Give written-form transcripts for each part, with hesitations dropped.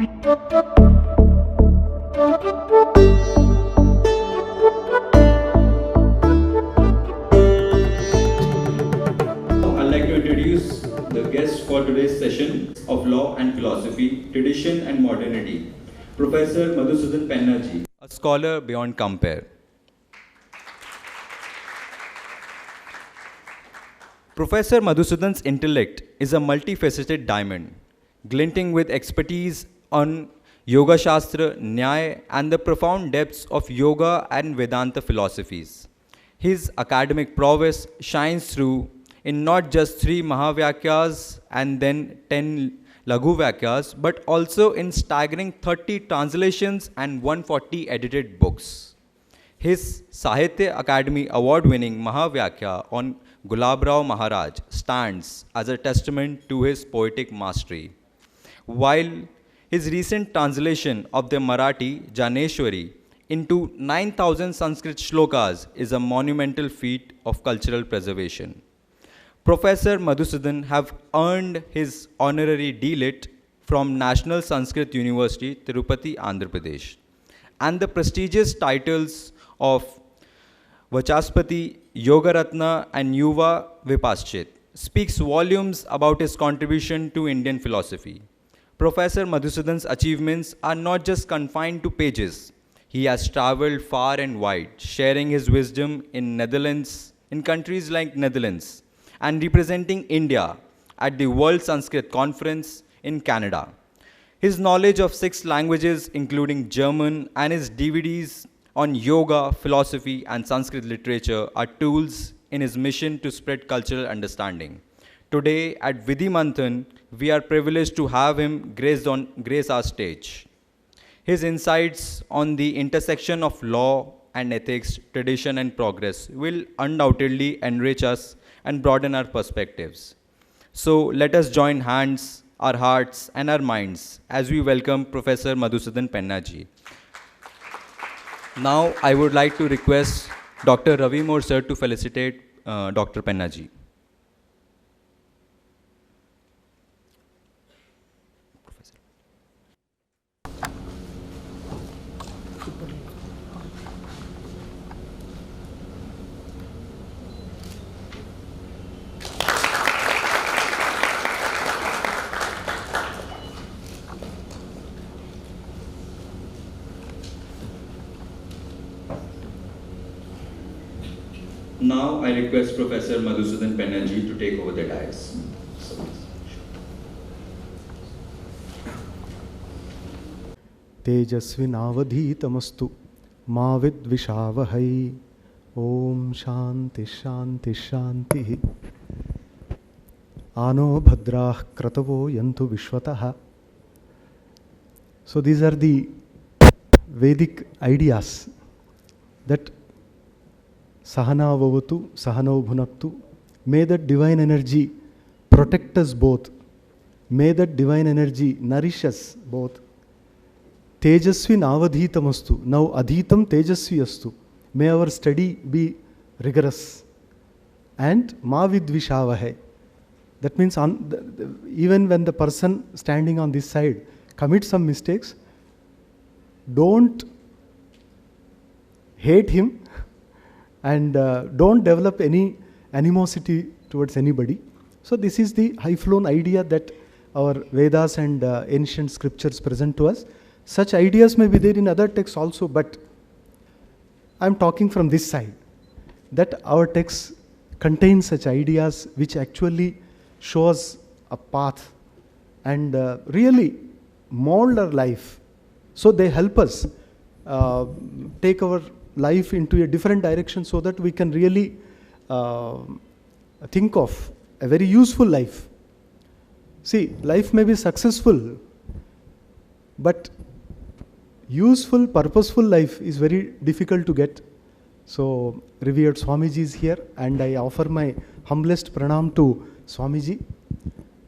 I'd like to introduce the guest for today's session of Law and Philosophy, Tradition and Modernity, Professor Madhusudan Penna ji, a scholar beyond compare. Professor Madhusudan's intellect is a multifaceted diamond, glinting with expertise on Yoga Shastra, Nyaya, and the profound depths of Yoga and Vedanta philosophies. His academic prowess shines through in not just 3 Mahavyakyas and then 10 Laghu Vakyas, but also in staggering 30 translations and 140 edited books. His Sahitya Academy Award-winning Mahavyakya on Gulabrao Maharaj stands as a testament to his poetic mastery, while his recent translation of the Marathi Janeshwari into 9,000 Sanskrit shlokas is a monumental feat of cultural preservation. Professor Madhusudan have earned his honorary D.Litt from National Sanskrit University, Tirupati, Andhra Pradesh, and the prestigious titles of Vachaspati, Yogaratna, and Yuva Vipaschit speaks volumes about his contribution to Indian philosophy. Professor Madhusudan's achievements are not just confined to pages. He has traveled far and wide, sharing his wisdom in countries like Netherlands, and representing India at the World Sanskrit Conference in Canada. His knowledge of 6 languages, including German, and his DVDs on yoga, philosophy, and Sanskrit literature are tools in his mission to spread cultural understanding. Today at Vidhi Manthan, we are privileged to have him grace our stage. His insights on the intersection of law and ethics, tradition and progress will undoubtedly enrich us and broaden our perspectives. So let us join hands, our hearts and our minds as we welcome Professor Madhusudan Penna ji. Now, I would like to request Dr. Ravi Moore sir to felicitate Dr. Penna ji. Now I request Professor Madhusudan Penna ji to take over the dais. तेजस्विनावधीतमस्तु मा विद्विषावहै ओम शांति शांति शांति आनो भद्राः क्रतवो यन्तु विश्वतः. So these are the Vedic ideas that Sahana Vavatu, Sahano Bhunaktu. May that divine energy protect us both. May that divine energy nourish us both. Tejasvi Navadhitamastu. Now Adhitam Tejasvi Astu. May our study be rigorous. And Ma Vidvishavahe. That means even when the person standing on this side commits some mistakes, don't hate him. And don't develop any animosity towards anybody. So this is the high-flown idea that our Vedas and ancient scriptures present to us. Such ideas may be there in other texts also, but I'm talking from this side, that our text contains such ideas which actually show us a path and really mold our life. So they help us take our life into a different direction so that we can really think of a very useful life. See, life may be successful, but useful, purposeful life is very difficult to get. So, revered Swamiji is here, and I offer my humblest pranam to Swamiji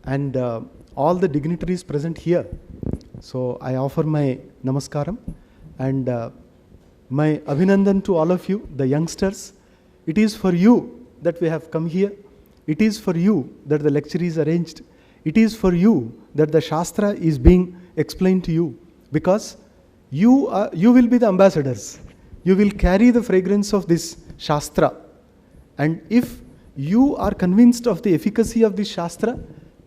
and all the dignitaries present here. So, I offer my namaskaram and my abhinandan to all of you, the youngsters. It is for you that we have come here. It is for you that the lecture is arranged. It is for you that the Shastra is being explain to you, because you will be the ambassadors. You will carry the fragrance of this Shastra. And if you are convinced of the efficacy of this Shastra,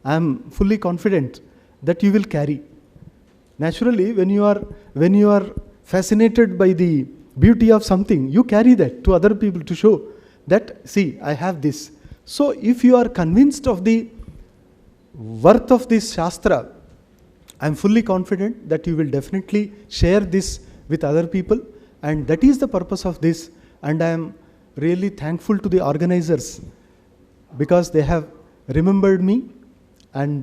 I am fully confident that you will carry. Naturally, when you are fascinated by the beauty of something, you carry that to other people to show that, see, I have this. So if you are convinced of the worth of this Shastra, I am fully confident that you will definitely share this with other people, and that is the purpose of this. And I am really thankful to the organizers because they have remembered me. And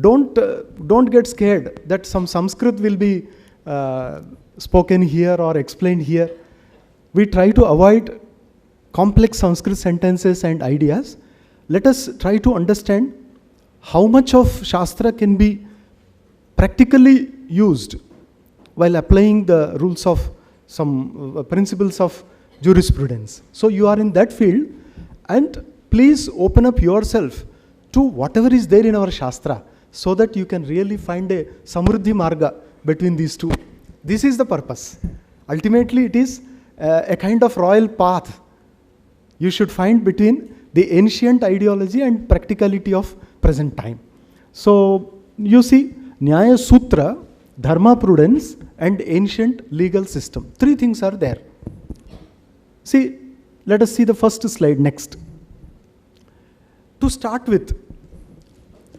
don't get scared that some Sanskrit will be spoken here or explained here. We try to avoid complex Sanskrit sentences and ideas. Let us try to understand how much of Shastra can be practically used while applying the rules of some principles of jurisprudence. So you are in that field, and please open up yourself to whatever is there in our Shastra, so that you can really find a Samruddhi Marga between these two. This is the purpose. Ultimately, it is a kind of royal path you should find between the ancient ideology and practicality of present time. So, you see, Nyaya Sutra, Dharma prudence, and ancient legal system. Three things are there. See, let us see the first slide next. To start with,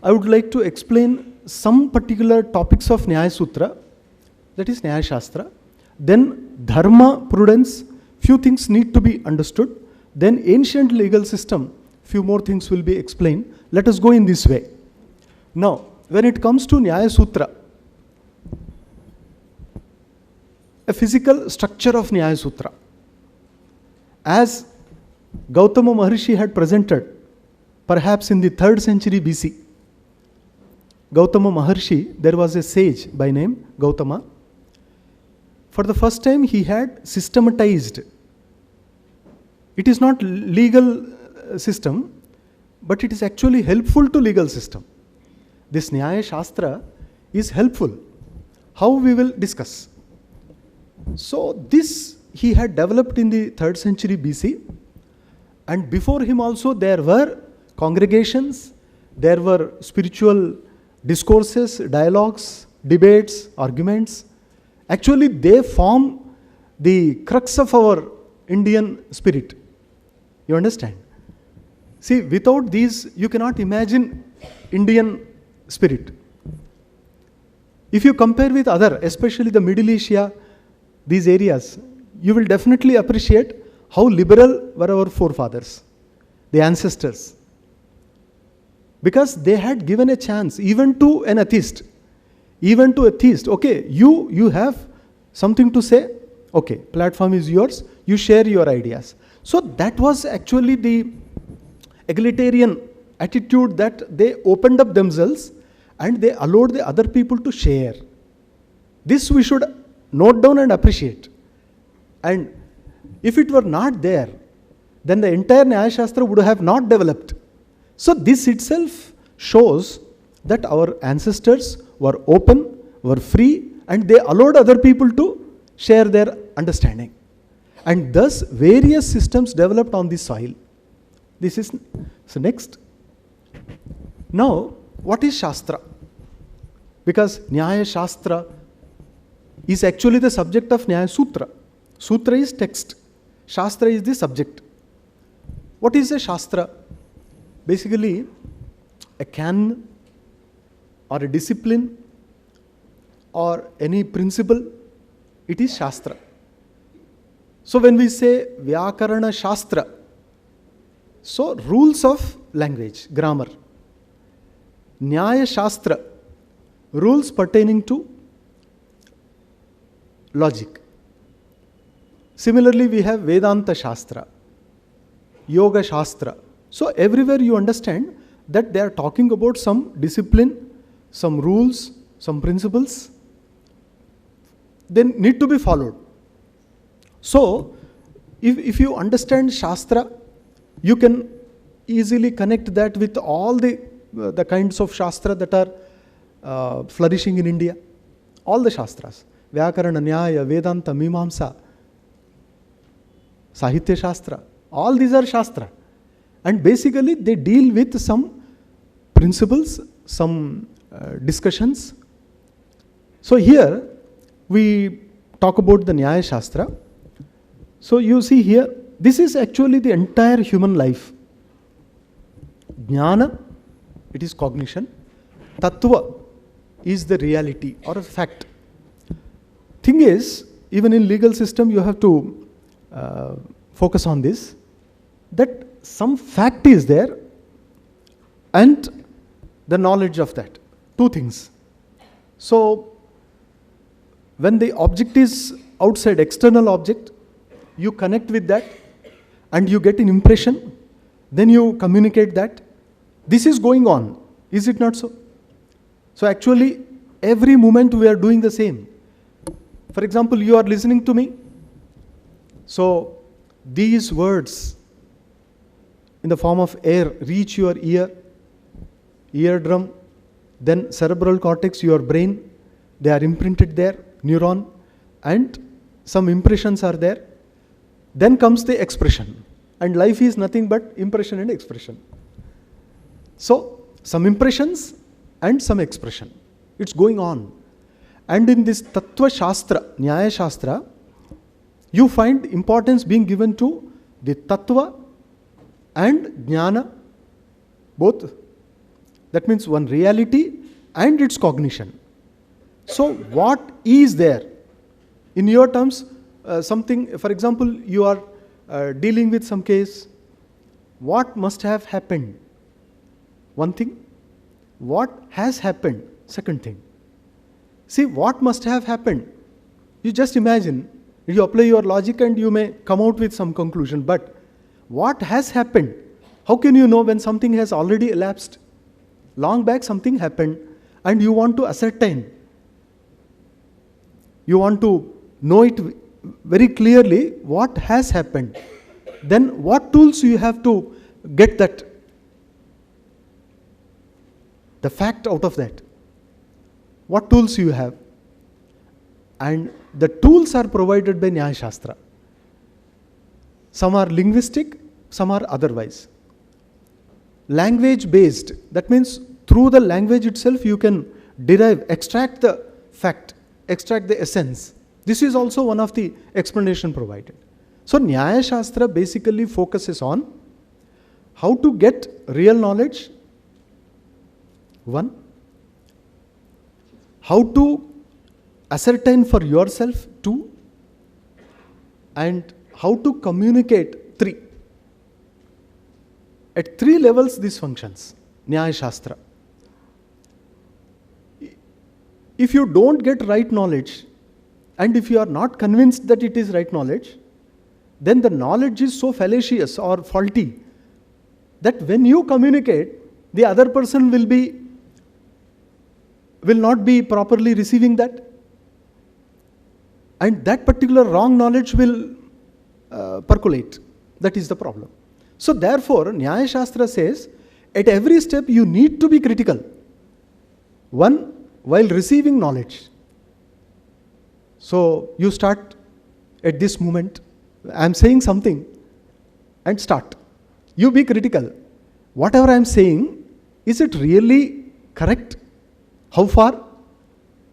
I would like to explain some particular topics of Nyaya Sutra, that is Nyaya Shastra. Then Dharma prudence, few things need to be understood. Then ancient legal system, few more things will be explained. Let us go in this way. Now, when it comes to Nyaya Sutra, a physical structure of Nyaya Sutra, as Gautama Maharshi had presented, perhaps in the 3rd century BC, Gautama Maharshi, there was a sage by name Gautama. For the first time, he had systematized. It is not legal system, but it is actually helpful to legal system. This Nyaya Shastra is helpful. How we will discuss. So this he had developed in the 3rd century BC, and before him also there were congregations, there were spiritual discourses, dialogues, debates, arguments. Actually, they form the crux of our Indian spirit. You understand? See, without these, you cannot imagine Indian spirit. If you compare with other, especially the Middle Asia, these areas, you will definitely appreciate how liberal were our forefathers, the ancestors. Because they had given a chance even to an atheist. Even to a theist, okay, you have something to say, okay, platform is yours, you share your ideas. So that was actually the egalitarian attitude, that they opened up themselves and they allowed the other people to share. This we should note down and appreciate. And if it were not there, then the entire Nyaya Shastra would have not developed. So this itself shows that our ancestors were open, were free, and they allowed other people to share their understanding. And thus various systems developed on this soil. This is, so next. Now, what is Shastra? Because Nyaya Shastra is actually the subject of Nyaya Sutra. Sutra is text. Shastra is the subject. What is a Shastra? Basically, a canon or a discipline or any principle, it is Shastra. So when we say Vyakarana Shastra, so rules of language, grammar. Nyaya Shastra, rules pertaining to logic. Similarly, we have Vedanta Shastra, Yoga Shastra. So everywhere you understand that they are talking about some discipline, some rules, some principles, they need to be followed. So if you understand Shastra, you can easily connect that with all the kinds of Shastra that are flourishing in India. All the Shastras. Vyakarana, Nyaya, Vedanta, Mimamsa, Sahitya Shastra. All these are Shastra. And basically they deal with some principles, some discussions. So here we talk about the Nyaya Shastra. So you see here, this is actually the entire human life. Jnana, it is cognition. Tattva is the reality or a fact. Thing is, even in legal system you have to focus on this, that some fact is there and the knowledge of that. Two things. So when the object is outside, external object, you connect with that and you get an impression, then you communicate that. This is going on, is it not so? So actually every moment we are doing the same. For example, you are listening to me. So these words in the form of air reach your eardrum, then cerebral cortex, your brain, they are imprinted there, neuron, and some impressions are there. Then comes the expression. And life is nothing but impression and expression. So some impressions and some expression. It's going on. And in this Tattva Shastra, Nyaya Shastra, you find importance being given to the Tattva and Jnana, both. That means one reality and its cognition. So what is there? In your terms, something, for example, you are dealing with some case, what must have happened? One thing. What has happened? Second thing. See, what must have happened? You just imagine, you apply your logic and you may come out with some conclusion, but what has happened? How can you know when something has already elapsed? Long back something happened and you want to ascertain. You want to know it very clearly what has happened. Then what tools you have to get that, the fact out of that? What tools you have? And the tools are provided by Nyaya Shastra. Some are linguistic, some are otherwise. Language based, that means through the language itself you can derive, extract the fact, extract the essence. This is also one of the explanation provided. So Nyaya Shastra basically focuses on how to get real knowledge, one, how to ascertain for yourself, two, and how to communicate, three. At three levels this functions, Nyaya Shastra. If you don't get right knowledge, and if you are not convinced that it is right knowledge, then the knowledge is so fallacious or faulty that when you communicate, the other person will not be properly receiving that. And that particular wrong knowledge will percolate. That is the problem. So therefore, Nyaya Shastra says, at every step you need to be critical. One, while receiving knowledge. So you start at this moment, I am saying something, and start. You be critical. Whatever I am saying, is it really correct? How far?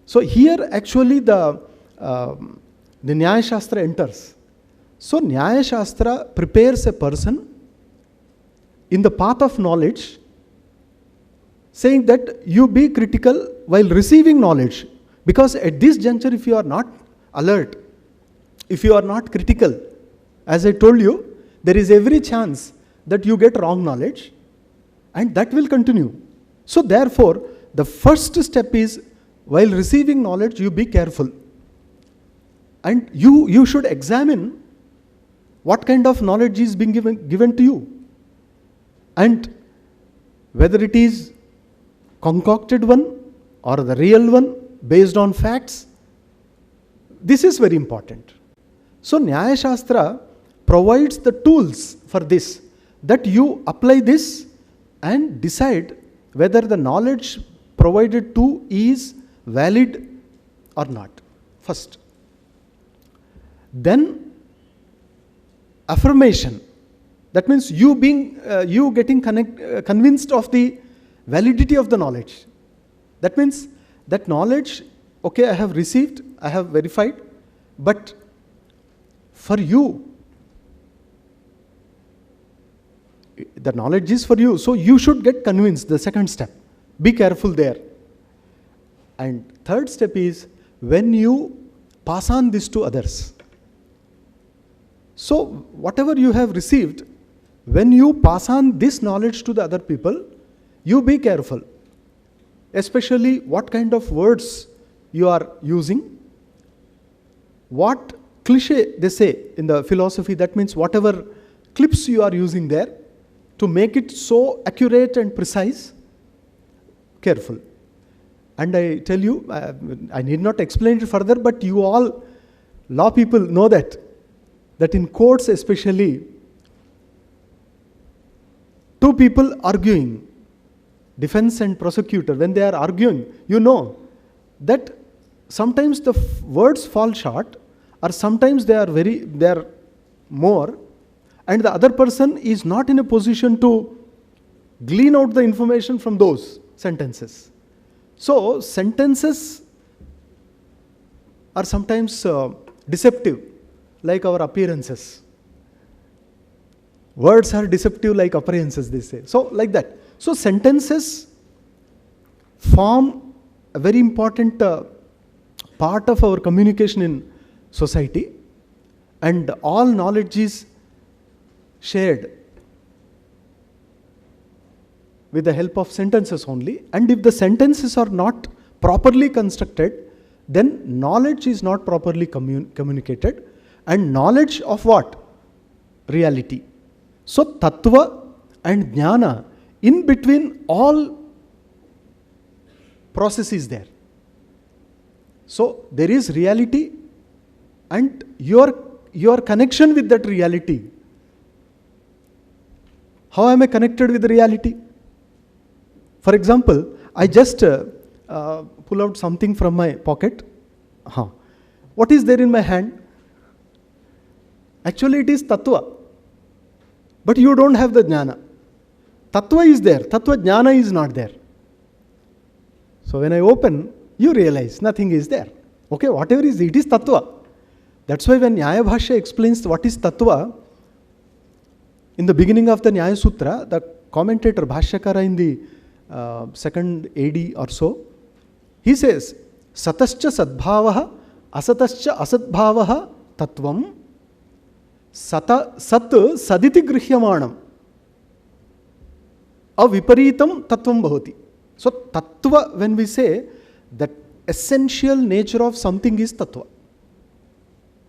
So here actually the Nyaya Shastra enters. So Nyaya Shastra prepares a person in the path of knowledge, saying that you be critical while receiving knowledge. Because at this juncture, if you are not alert, if you are not critical, as I told you, there is every chance that you get wrong knowledge, and that will continue. So therefore, the first step is, while receiving knowledge, you be careful. And you should examine what kind of knowledge is being given to you. And whether it is concocted one or the real one based on facts, this is very important. So Nyaya Shastra provides the tools for this, that you apply this and decide whether the knowledge provided to is valid or not. First. Then affirmation. That means you getting convinced of the validity of the knowledge. That means that knowledge, okay, I have received, I have verified, but for you, the knowledge is for you, so you should get convinced, the second step. Be careful there. And third step is when you pass on this to others. So whatever you have received, when you pass on this knowledge to the other people, you be careful. Especially what kind of words you are using. What cliche they say in the philosophy, that means whatever clips you are using there to make it so accurate and precise. Careful. And I tell you, I need not explain it further, but you all law people know that in courts especially, two people arguing, defense and prosecutor, when they are arguing, you know that sometimes the words fall short, or sometimes they are more, and the other person is not in a position to glean out the information from those sentences. So sentences are sometimes deceptive, like our appearances. Words are deceptive like appearances, they say. So like that. So sentences form a very important part of our communication in society, and all knowledge is shared with the help of sentences only. And if the sentences are not properly constructed, then knowledge is not properly communicated. And knowledge of what? Reality. So tattva and jnana, in between all processes there. So there is reality and your connection with that reality. How am I connected with the reality? For example, I just pull out something from my pocket. What is there in my hand? Actually it is tattva. But you don't have the jnana. Tattva is there, tattva jnana is not there. So when I open, you realize nothing is there. Okay, whatever is, it is tattva. That's why when Nyaya Bhashya explains what is tattva, in the beginning of the Nyaya Sutra, the commentator Bhashyakara in the second AD or so, he says, Satascha sadbhavaha, asatascha asadbhavaha tattvam, sat saditi grihyamanam, aviparitam tattvam bhavati. So tattva, when we say, that essential nature of something is tattva.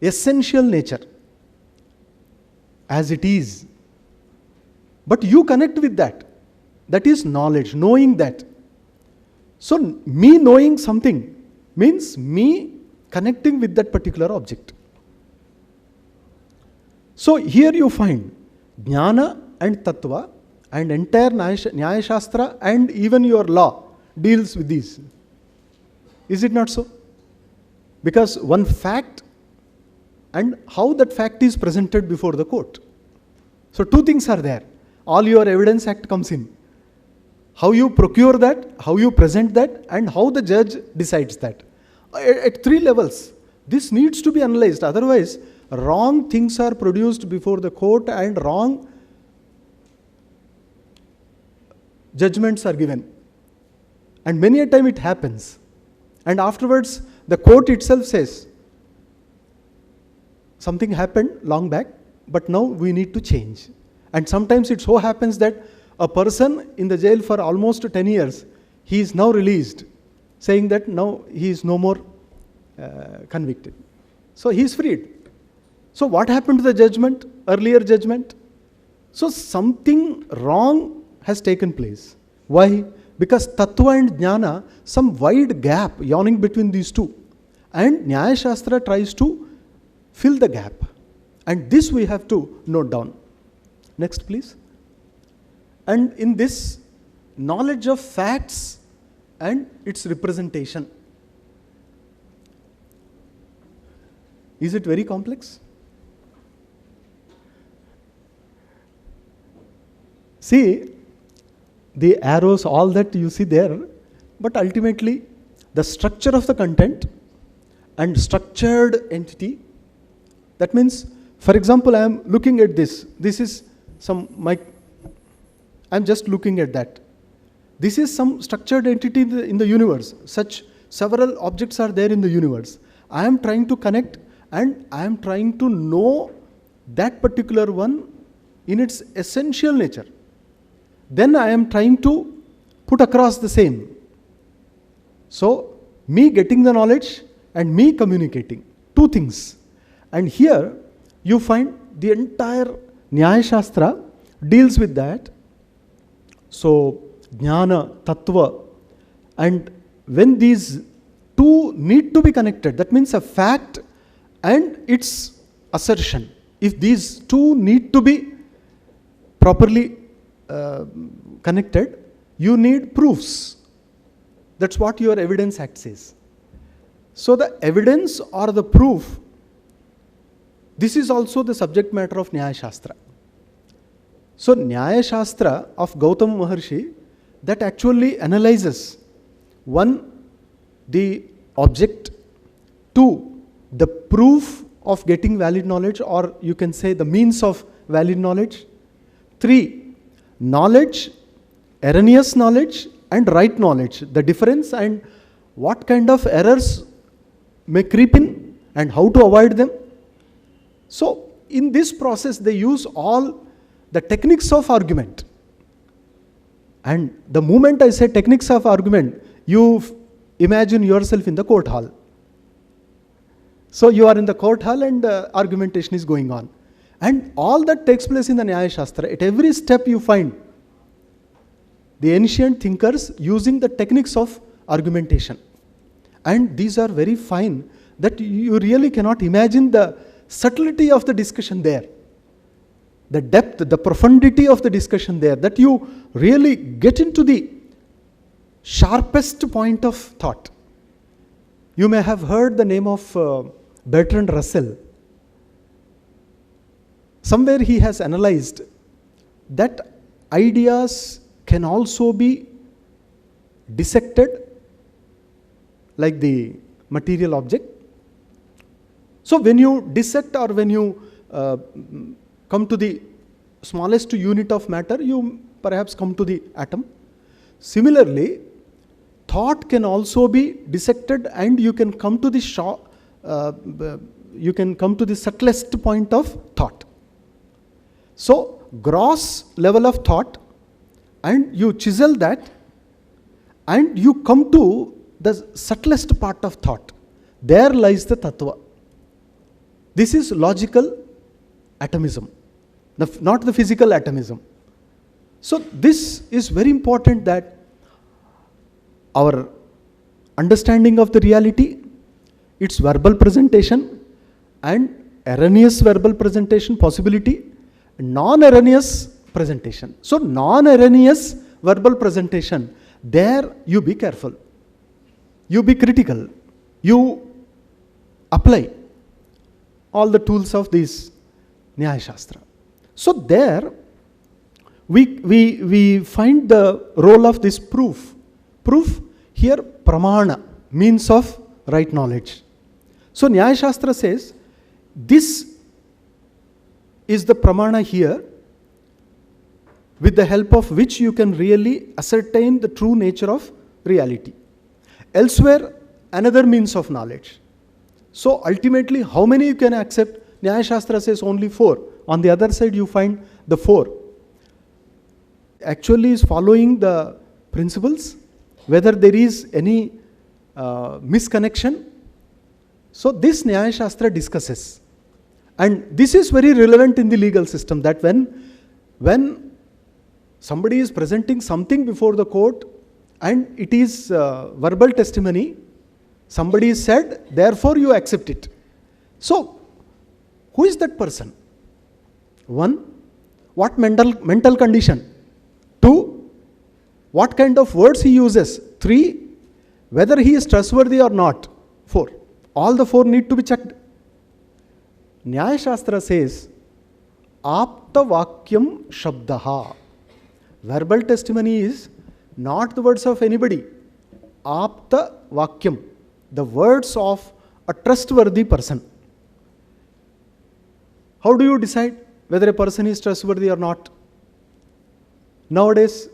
Essential nature. As it is. But you connect with that. That is knowledge, knowing that. So me knowing something means me connecting with that particular object. So here you find jnana and tattva, and entire Nyaya Shastra and even your law deals with these. Is it not so? Because one fact and how that fact is presented before the court. So two things are there. All your evidence act comes in. How you procure that, how you present that, and how the judge decides that. At three levels. This needs to be analyzed. Otherwise, wrong things are produced before the court and wrong judgments are given. And many a time it happens. And afterwards, the court itself says, something happened long back, but now we need to change. And sometimes it so happens that a person in the jail for almost 10 years, he is now released, saying that now he is no more convicted. So he is freed. So what happened to the judgment, earlier judgment? So something wrong has taken place. Why? Because tattva and jnana, some wide gap yawning between these two. And Nyaya Shastra tries to fill the gap. And this we have to note down. Next, please. And in this knowledge of facts and its representation. Is it very complex? See, the arrows, all that you see there, but ultimately the structure of the content and structured entity. That means, for example, I am looking at this. This is I'm just looking at that. This is some structured entity in the universe. Such several objects are there in the universe. I am trying to connect and I am trying to know that particular one in its essential nature. Then I am trying to put across the same. So, me getting the knowledge and me communicating. Two things. And here you find the entire Nyaya Shastra deals with that. So, Jnana, Tattva, and when these two need to be connected, that means a fact and its assertion. If these two need to be properly connected, you need proofs. That's what your Evidence Act says. So the evidence or the proof, this is also the subject matter of Nyaya Shastra. So Nyaya Shastra of Gautama Maharshi, that actually analyzes, one, the object, two, the proof of getting valid knowledge, or you can say the means of valid knowledge, three, knowledge, erroneous knowledge and right knowledge, the difference and what kind of errors may creep in and how to avoid them. So in this process they use all the techniques of argument. And the moment I say techniques of argument, you imagine yourself in the court hall. So you are in the court hall and argumentation is going on. And all that takes place in the Nyaya Shastra. At every step you find the ancient thinkers using the techniques of argumentation. And these are very fine that you really cannot imagine the subtlety of the discussion there. The depth, the profundity of the discussion there, that you really get into the sharpest point of thought. You may have heard the name of Bertrand Russell. Somewhere he has analyzed that ideas can also be dissected like the material object. So when you dissect or when you come to the smallest unit of matter, you perhaps come to the atom. Similarly, thought can also be dissected and you can come to the subtlest point of thought. So gross level of thought, and you chisel that and you come to the subtlest part of thought. There lies the tattva. This is logical atomism, not the physical atomism. So this is very important, that our understanding of the reality, its verbal presentation and erroneous verbal presentation possibility, non-erroneous presentation. So non-erroneous verbal presentation, there you be careful, you be critical, you apply all the tools of this Nyaya Shastra. So there we find the role of this proof. Proof here, pramana, means of right knowledge. So Nyaya Shastra says, this is the pramana here, with the help of which you can really ascertain the true nature of reality. Elsewhere, another means of knowledge. So ultimately, how many you can accept? Nyaya Shastra says only 4. On the other side, you find the 4. Actually is following the principles, whether there is any misconnection. So this Nyaya Shastra discusses. And this is very relevant in the legal system, that when somebody is presenting something before the court and it is verbal testimony, somebody said, therefore you accept it. So, who is that person? 1, what mental condition? 2, what kind of words he uses? 3, whether he is trustworthy or not. 4. All the 4 need to be checked. Nyaya Shastra says, Apta Vakyam Shabdaha. Verbal testimony is not the words of anybody. Apta Vakyam, the words of a trustworthy person. How do you decide whether a person is trustworthy or not? Nowadays,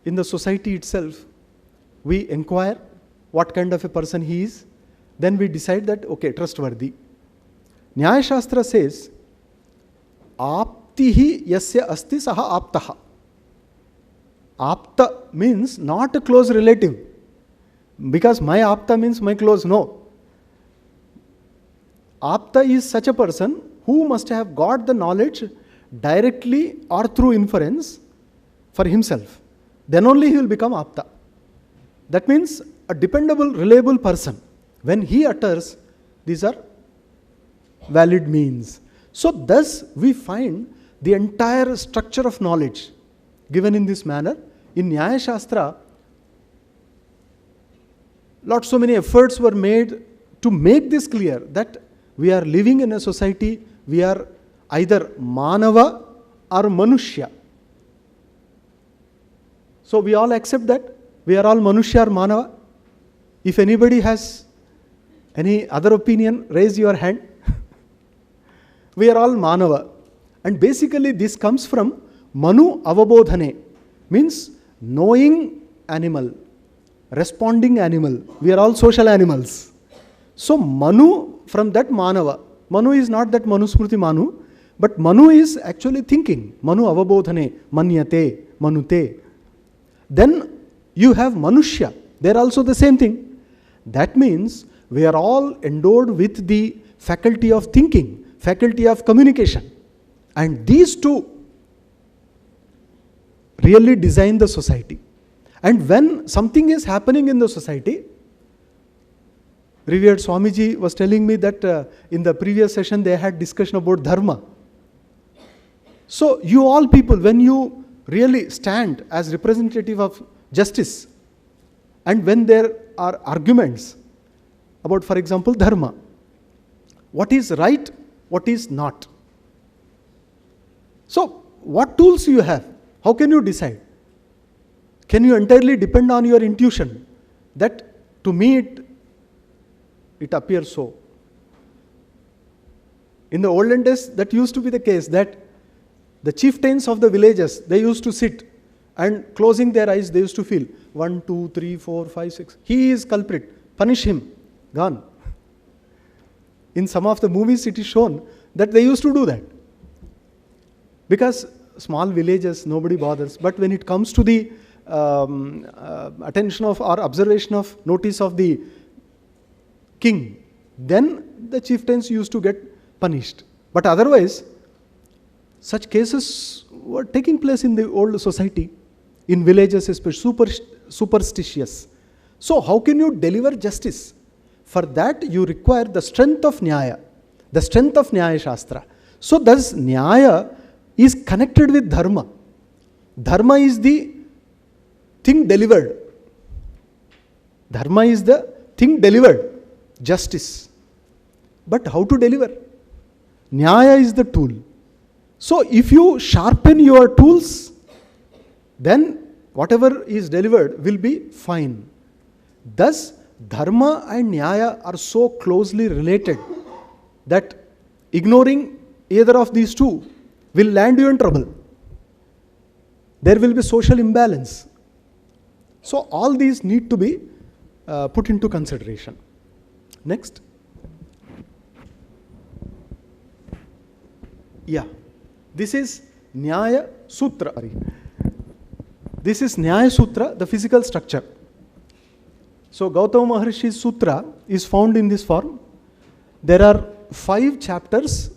in the society itself, we inquire what kind of a person he is, then we decide that, okay, trustworthy. Nyaya Shastra says, Aptihi yasya asti saha aptaha. Apta means not a close relative. Because my apta means my close, no. Apta is such a person who must have got the knowledge directly or through inference for himself. Then only he will become apta. That means a dependable, reliable person. When he utters, these are valid means. So thus we find the entire structure of knowledge given in this manner. In Nyaya Shastra, so many efforts were made to make this clear that we are living in a society, we are either Manava or Manushya. So we all accept that we are all Manushya or Manava. If anybody has any other opinion, raise your hand. We are all Manava. And basically this comes from Manu Avabodhane, means knowing animal, responding animal. We are all social animals. So Manu, from that Manava. Manu is not that Manusmriti Manu, but Manu is actually thinking. Manu Avabodhane, Manyate, Manute. Then you have Manushya. They are also the same thing. That means we are all endowed with the faculty of thinking, faculty of communication. And these two really design the society. And when something is happening in the society, revered Swamiji was telling me that in the previous session they had discussion about Dharma. So you all people, when you really stand as representative of justice, and when there are arguments about, for example, Dharma, what is right, what is not. So what tools you have? How can you decide? Can you entirely depend on your intuition that to me it appears so? In the olden days, that used to be the case, that the chieftains of the villages, they used to sit and closing their eyes, they used to feel 1, 2, 3, 4, 5, 6. He is culprit. Punish him. Gone. In some of the movies it is shown that they used to do that. Because small villages, nobody bothers. But when it comes to the attention of or observation of notice of the king, then the chieftains used to get punished. But otherwise, such cases were taking place in the old society, in villages especially, superstitious. So how can you deliver justice? For that you require the strength of Nyaya, the strength of Nyaya Shastra. So thus Nyaya is connected with Dharma. Dharma is the thing delivered. Dharma is the thing delivered, justice. But how to deliver? Nyaya is the tool. So if you sharpen your tools, then whatever is delivered will be fine. Thus, Dharma and Nyaya are so closely related that ignoring either of these two will land you in trouble. There will be social imbalance. So all these need to be put into consideration. Next. Yeah. This is Nyaya Sutra. This is Nyaya Sutra, the physical structure. So Gautama Maharishi's Sutra is found in this form. There are 5 chapters,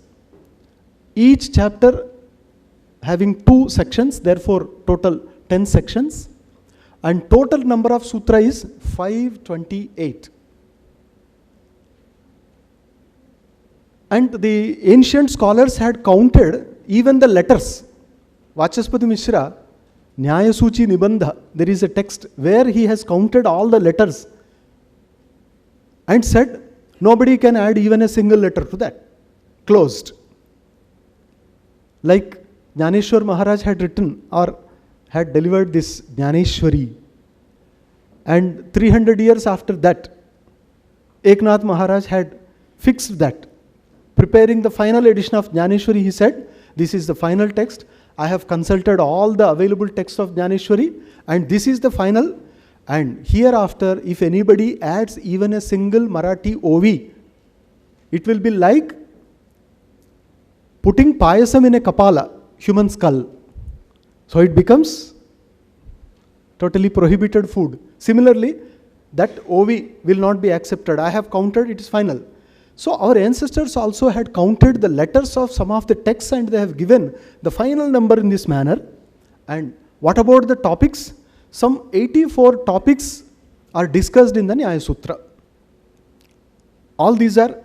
each chapter having 2 sections, therefore total 10 sections. And total number of sutra is 528. And the ancient scholars had counted even the letters. Vachaspati Mishra Nyaya Suchi Nibandha, there is a text where he has counted all the letters and said nobody can add even a single letter to that. Closed. Like Jnaneshwar Maharaj had written or had delivered this Jnaneshwari. And 300 years after that, Eknath Maharaj had fixed that. Preparing the final edition of Jnaneshwari, he said, this is the final text. I have consulted all the available texts of Jnaneshwari and this is the final. And hereafter, if anybody adds even a single Marathi OV, it will be like putting payasam in a kapala, human skull. So it becomes totally prohibited food. Similarly, that OV will not be accepted. I have counted, it is final. So our ancestors also had counted the letters of some of the texts and they have given the final number in this manner. And what about the topics? Some 84 topics are discussed in the Nyaya Sutra. All these are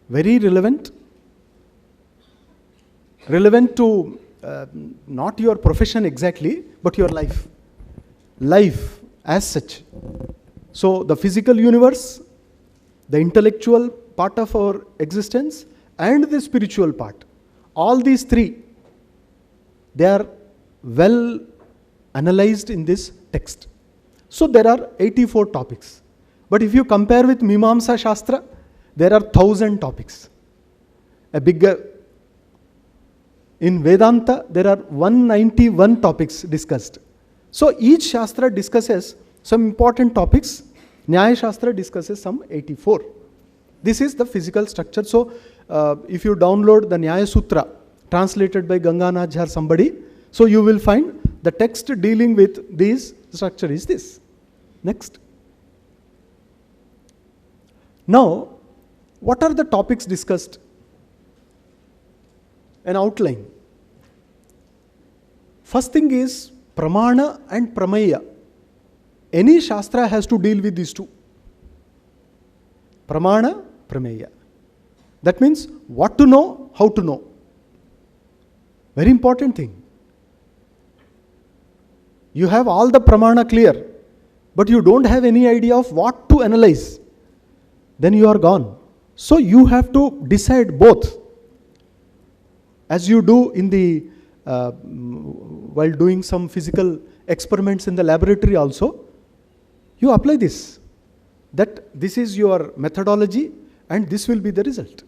very relevant to not your profession exactly, but your life. Life as such. So the physical universe, the intellectual part of our existence, and the spiritual part. All these three, they are well analyzed in this text. So there are 84 topics. But if you compare with Mimamsa Shastra, there are 1000 topics. A bigger. In Vedanta, there are 191 topics discussed. So each Shastra discusses some important topics. Nyaya Shastra discusses some 84. This is the physical structure. So if you download the Nyaya Sutra, translated by Ganganath or somebody, so you will find the text dealing with this structure is this. Next. Now, what are the topics discussed? An outline. First thing is Pramana and Prameya. Any Shastra has to deal with these two. Pramana, Prameya. That means what to know, how to know. Very important thing. You have all the Pramana clear, but you don't have any idea of what to analyze. Then you are gone. So you have to decide both. As you do in the while doing some physical experiments in the laboratory also, you apply this. That this is your methodology and this will be the result.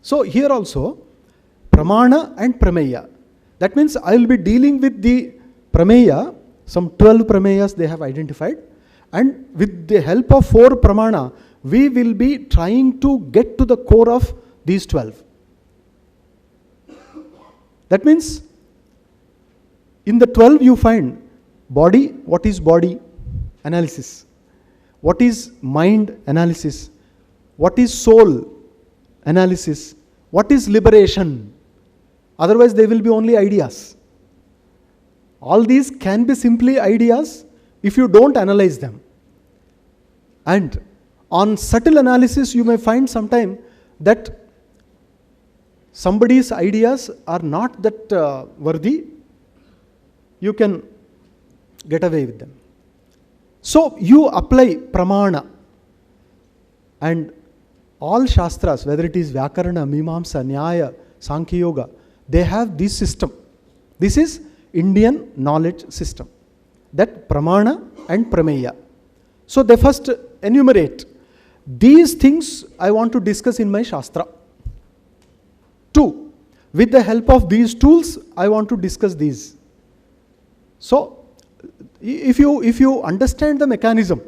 So here also, Pramana and Prameya. That means I will be dealing with the Prameya, some 12 Prameyas they have identified, and with the help of 4 Pramana, we will be trying to get to the core of these 12. That means, in the 12 you find body, what is body? Analysis. What is mind? Analysis. What is soul? Analysis. What is liberation? Otherwise they will be only ideas. All these can be simply ideas if you don't analyze them. And on subtle analysis you may find sometime that somebody's ideas are not that worthy, you can get away with them. So you apply Pramana, and all Shastras, whether it is Vyakarana, Mimamsa, Nyaya, Sankhya Yoga, they have this system. This is Indian knowledge system. That Pramana and Prameya. So they first enumerate. These things I want to discuss in my Shastra. 2. With the help of these tools, I want to discuss these. So, if you understand the mechanism,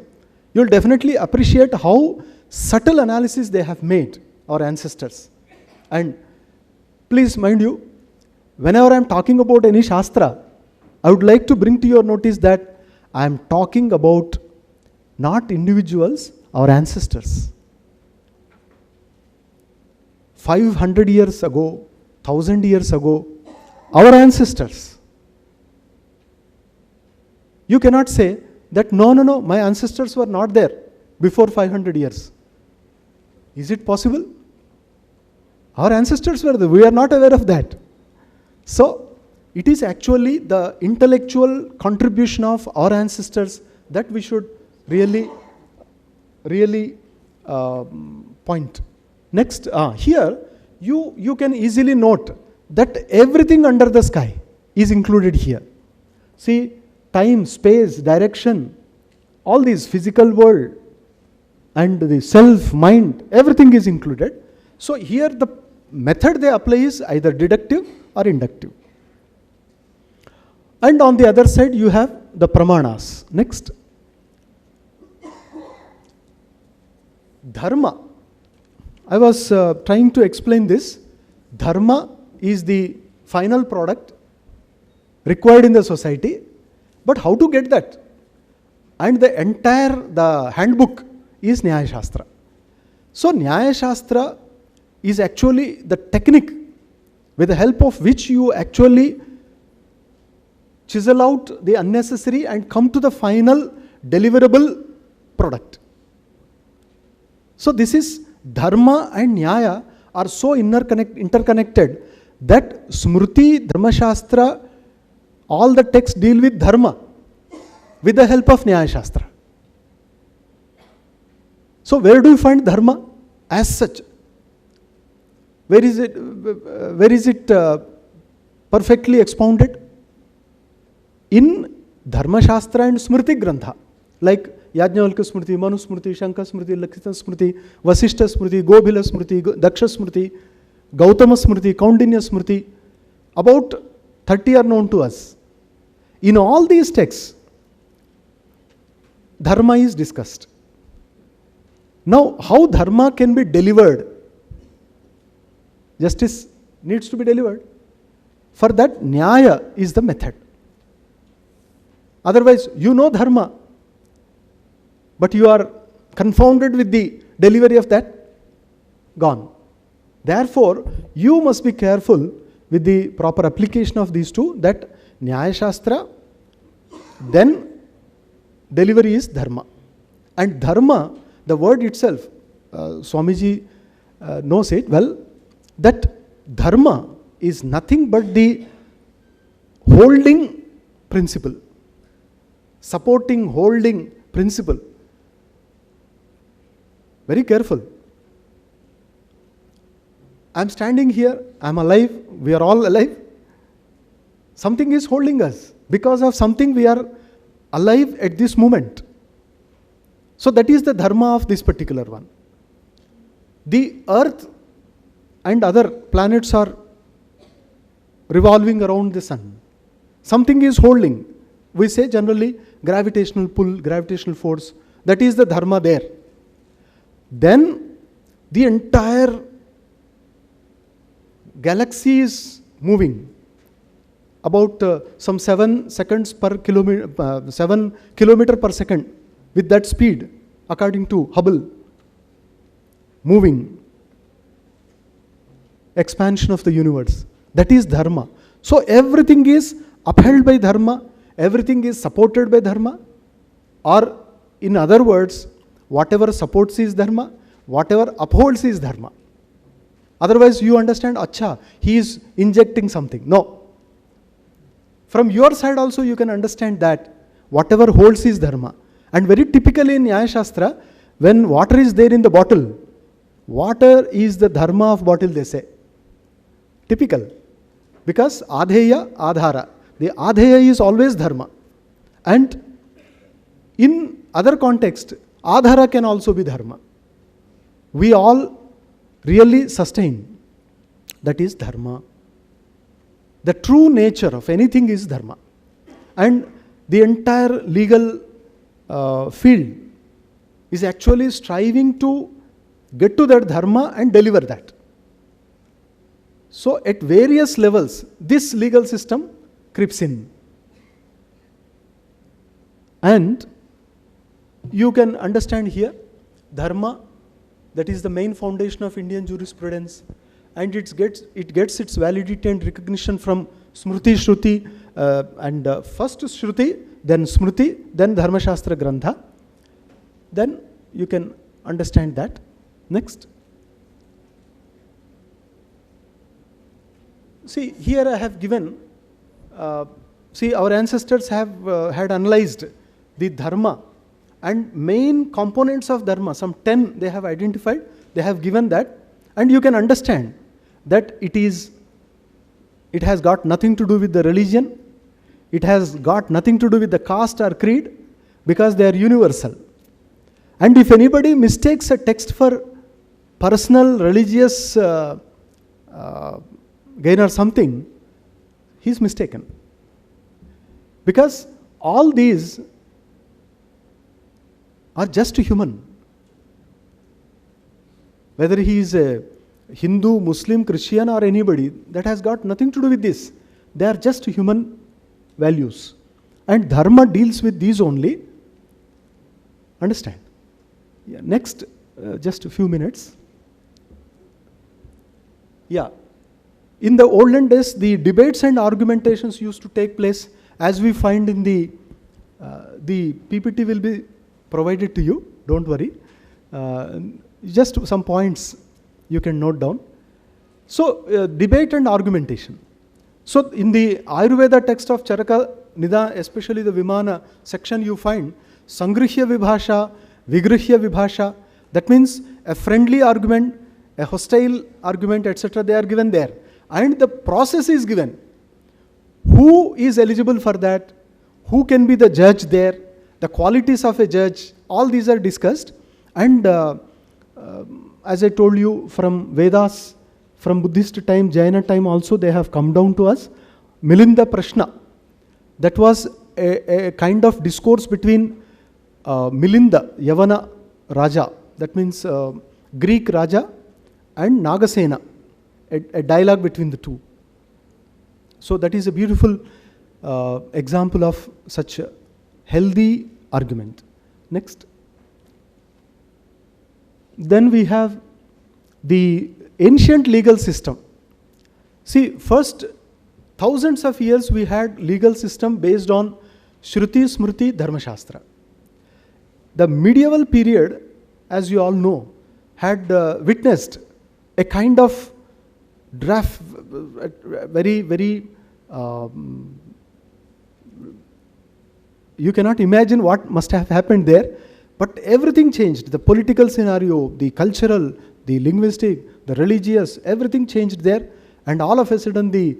you will definitely appreciate how subtle analysis they have made, our ancestors. And please mind you, whenever I am talking about any Shastra, I would like to bring to your notice that I am talking about not individuals, our ancestors. 500 years ago, 1000 years ago, our ancestors. You cannot say that no, my ancestors were not there before 500 years. Is it possible? Our ancestors were there. We are not aware of that. So, It is actually the intellectual contribution of our ancestors that we should really point. Next, here you can easily note that everything under the sky is included here. See, time, space, direction, all these physical world and the self, mind, everything is included. So here the method they apply is either deductive or inductive. And on the other side you have the pramanas. Next. Dharma. I was trying to explain this. Dharma is the final product required in the society, but how to get that? And the handbook is Nyaya Shastra. So Nyaya Shastra is actually the technique with the help of which you actually chisel out the unnecessary and come to the final deliverable product. So this is Dharma and Nyaya are so interconnected that Smriti, Dharma Shastra, all the texts deal with Dharma with the help of Nyaya Shastra. So where do you find Dharma as such? Where is it perfectly expounded? In Dharma Shastra and Smriti Grantha, like Yajnavalkya Smriti, Manu Smriti, Shankha Smriti, Lakshita Smriti, Vasishta Smriti, Gobhila Smriti, Daksha Smriti, Gautama Smriti, Kaundinya Smriti, about 30 are known to us. In all these texts, Dharma is discussed. Now, how Dharma can be delivered? Justice needs to be delivered. For that, Nyaya is the method. Otherwise, you know Dharma, but you are confounded with the delivery of that, gone. Therefore, you must be careful with the proper application of these two, that Nyaya Shastra, then delivery is Dharma. And Dharma, the word itself, Swamiji knows it well, that Dharma is nothing but the holding principle, supporting, holding principle. Very careful. I am standing here, I am alive, we are all alive. Something is holding us. Because of something we are alive at this moment. So that is the Dharma of this particular one. The earth and other planets are revolving around the sun. Something is holding. We say generally gravitational pull, gravitational force. That is the Dharma there. Then the entire galaxy is moving about some 7 seconds per kilometer, 7 kilometer per second with that speed, according to Hubble. Moving. Expansion of the universe. That is Dharma. So everything is upheld by Dharma, everything is supported by Dharma, or in other words, whatever supports is Dharma, whatever upholds is Dharma. Otherwise you understand, acha, he is injecting something. No. From your side also you can understand that whatever holds is Dharma. And very typically in Nyaya Shastra, when water is there in the bottle, water is the Dharma of bottle, they say. Typical. Because Adheya, Adhara. The Adheya is always Dharma. And in other context, Adhara can also be Dharma. We all really sustain. That is Dharma. The true nature of anything is Dharma. And the entire legal field is actually striving to get to that Dharma and deliver that. So at various levels, this legal system creeps in. And you can understand here, Dharma, that is the main foundation of Indian jurisprudence, and it gets its validity and recognition from Smriti, Shruti, and first Shruti, then Smriti, then Dharma Shastra Grantha. Then you can understand that. Next. See, here I have given see, our ancestors have had analyzed the Dharma and main components of Dharma, some 10 they have identified, they have given that, and you can understand that it has got nothing to do with the religion, it has got nothing to do with the caste or creed, because they are universal. And if anybody mistakes a text for personal religious gain or something, he is mistaken. Because all these are just human. Whether he is a Hindu, Muslim, Christian or anybody, that has got nothing to do with this. They are just human values. And Dharma deals with these only. Understand? Yeah, next, just a few minutes. Yeah. In the olden days, the debates and argumentations used to take place, as we find in the PPT will be provided to you, don't worry. Just some points you can note down. So, debate and argumentation. So, in the Ayurveda text of Charaka Nida, especially the Vimana section, you find Sangrihya Vibhasha, Vigrihya Vibhasha. That means a friendly argument, a hostile argument, etc. They are given there. And the process is given. Who is eligible for that? Who can be the judge there? The qualities of a judge, all these are discussed. And as I told you, from Vedas, from Buddhist time, Jaina time also, they have come down to us. Milinda Prashna, that was a kind of discourse between Milinda, Yavana Raja, that means Greek Raja, and Nagasena, a dialogue between the two. So that is a beautiful example of such a healthy argument. Next. Then we have the ancient legal system. See, first thousands of years we had legal system based on Shruti, Smriti, Dharma Shastra. The medieval period, as you all know, had witnessed a kind of draft, very, very, you cannot imagine what must have happened there, but everything changed. The political scenario, the cultural, the linguistic, the religious, everything changed there, and all of a sudden the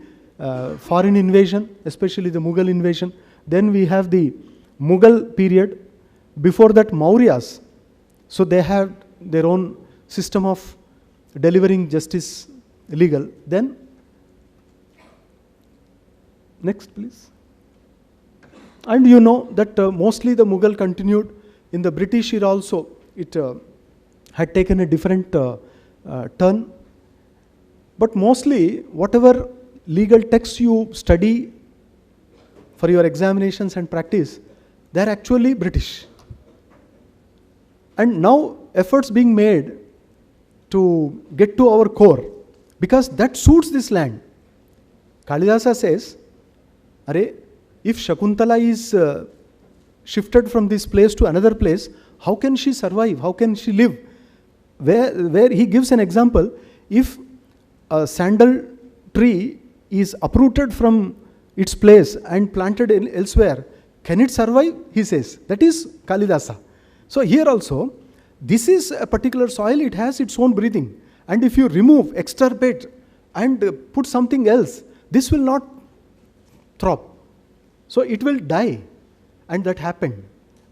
foreign invasion, especially the Mughal invasion. Then we have the Mughal period. Before that, Mauryas. So they had their own system of delivering justice legal. Then, next please. And you know that mostly the Mughal continued in the British era also. It had taken a different turn. But mostly, whatever legal texts you study for your examinations and practice, they are actually British. And now efforts being made to get to our core, because that suits this land. Kalidasa says, Arey, if Shakuntala is shifted from this place to another place, how can she survive? How can she live? Where he gives an example, if a sandal tree is uprooted from its place and planted elsewhere, can it survive? He says. That is Kalidasa. So here also, this is a particular soil, it has its own breathing. And if you remove, extirpate and put something else, this will not thrive. So it will die. And that happened.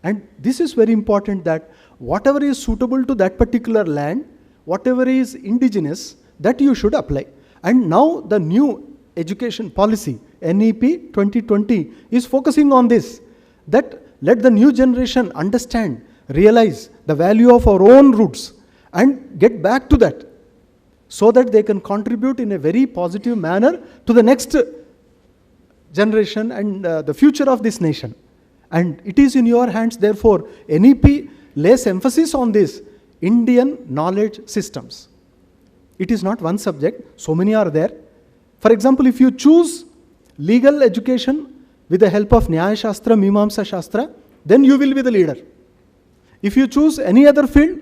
And this is very important, that whatever is suitable to that particular land, whatever is indigenous, that you should apply. And now the new education policy, NEP 2020, is focusing on this, that let the new generation understand, realize the value of our own roots and get back to that, so that they can contribute in a very positive manner to the next generation and the future of this nation. And it is in your hands, therefore, NEP lays emphasis on this, Indian knowledge systems. It is not one subject, so many are there. For example, if you choose legal education with the help of Nyaya Shastra, Mimamsa Shastra, then you will be the leader. If you choose any other field,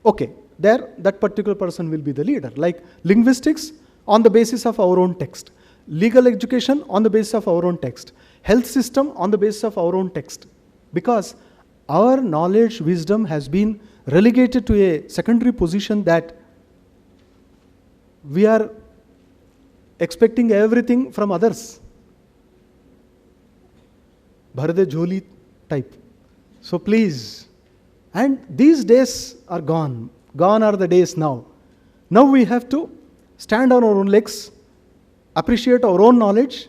okay, there that particular person will be the leader. Like linguistics, on the basis of our own text. Legal education on the basis of our own text. Health system on the basis of our own text. Because our knowledge, wisdom has been relegated to a secondary position that we are expecting everything from others. Bharde Jholi type. So please, and these days are gone. Gone are the days now. Now we have to stand on our own legs, appreciate our own knowledge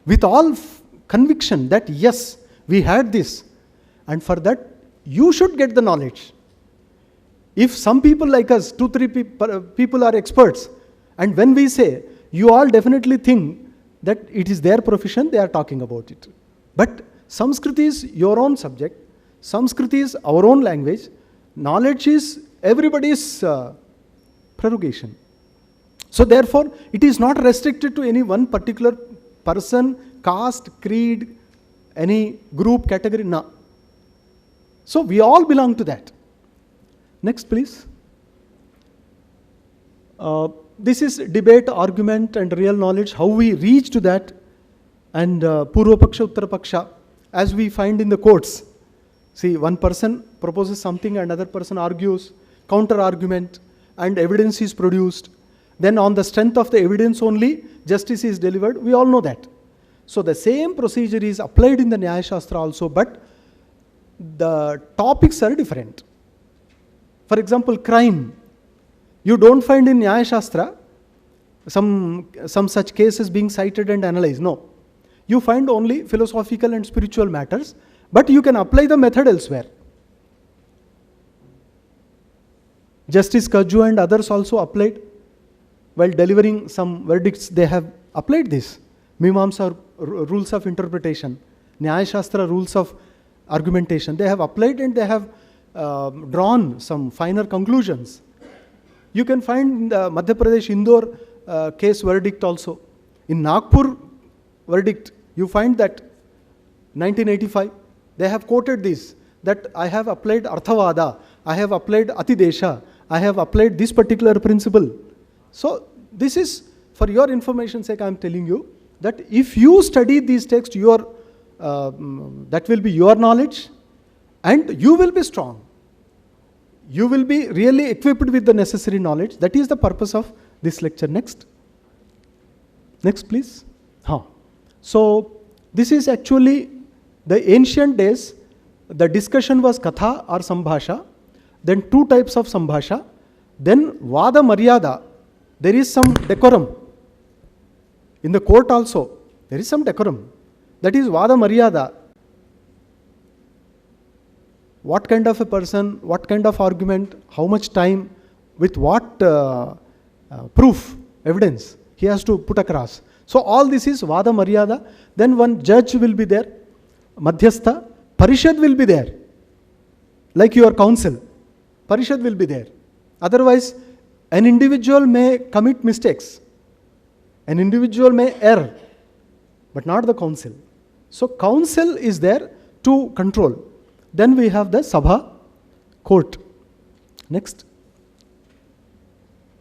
with all conviction that yes, we had this. And for that, you should get the knowledge. If some people like us, 2-3 people are experts, and when we say, you all definitely think that it is their profession, they are talking about it. But Sanskrit is your own subject. Sanskrit is our own language. Knowledge is everybody's prerogation. So therefore, it is not restricted to any one particular person, caste, creed, any group, category, no. So we all belong to that. Next, please. This is debate, argument, and real knowledge, how we reach to that, and Purva Paksha, Uttara Paksha, as we find in the courts. See, one person proposes something, another person argues, counter-argument, and evidence is produced. Then on the strength of the evidence only, justice is delivered. We all know that. So the same procedure is applied in the Nyaya Sutra also, but the topics are different. For example, crime. You don't find in Nyaya Sutra some such cases being cited and analyzed. No. You find only philosophical and spiritual matters, but you can apply the method elsewhere. Justice Kaju and others also applied. While delivering some verdicts, they have applied this. Mimamsa rules of interpretation, Nyaya Shastra rules of argumentation. They have applied and they have drawn some finer conclusions. You can find in the Madhya Pradesh Indore case verdict also. In Nagpur verdict, you find that 1985, they have quoted this, that I have applied Arthavada, I have applied Atidesha, I have applied this particular principle. So this is, for your information sake, I am telling you that if you study these texts, that will be your knowledge and you will be strong. You will be really equipped with the necessary knowledge. That is the purpose of this lecture. Next. Next, please. So this is actually the ancient days. The discussion was katha or sambhasha. Then 2 types of sambhasha. Then vada maryada. There is some decorum. In the court also, there is some decorum. That is vada maryada. What kind of a person, what kind of argument, how much time, with what proof, evidence he has to put across. So all this is vada maryada. Then one judge will be there, madhyastha, parishad will be there, like your counsel, parishad will be there. Otherwise, an individual may commit mistakes, an individual may err, but not the counsel. So counsel is there to control. Then we have the Sabha, court. Next.